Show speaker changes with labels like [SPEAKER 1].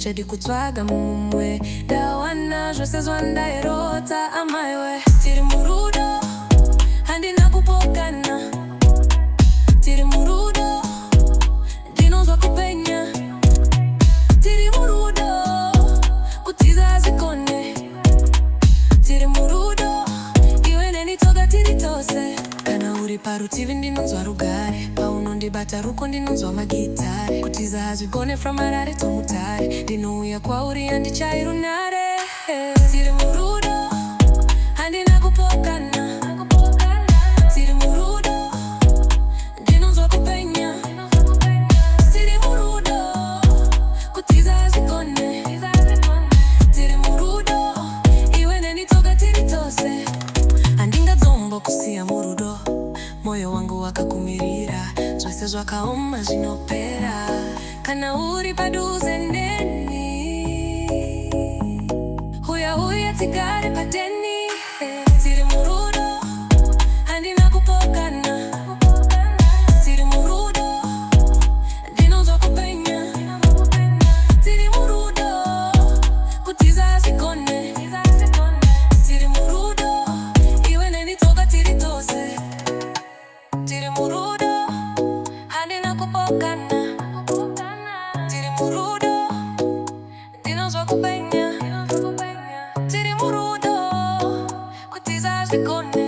[SPEAKER 1] chedi kutwaga mumwe dawana jose zwanda erota amaiwe tiri murudo handi nakupokana tiri murudo dinozwa kupenya tiri murudo kutiza zikone tiri murudo iwe nenitoga tiri tose kana uri parutivi ndinonzwa rugare paunondibata ruko ndinonzwa magitare kutiza hazvigone from Harare to Mutare ndinouya kwauri handichairunare tiri murudo handina kupokana tiri murudo ndinonzwa kupenya tiri murudo kutiza hazvigone tiri murudo iwe nenitoga tiri tose handingadzombo kusiya murudo moyo wangu wakakumirira zvose zvakaoma zvinopera kana uri padhuze neni huya tigare padeni tiri murudo handina kupokana tiri murudo ndinonzwa kupenya tiri murudo kutiza hazvigone tiri murudo iwe nenitoga tiri tose tiri murudo handina kupokana tiri murudo ndinonzwa kupenya tiri murudo kutiza hazvigone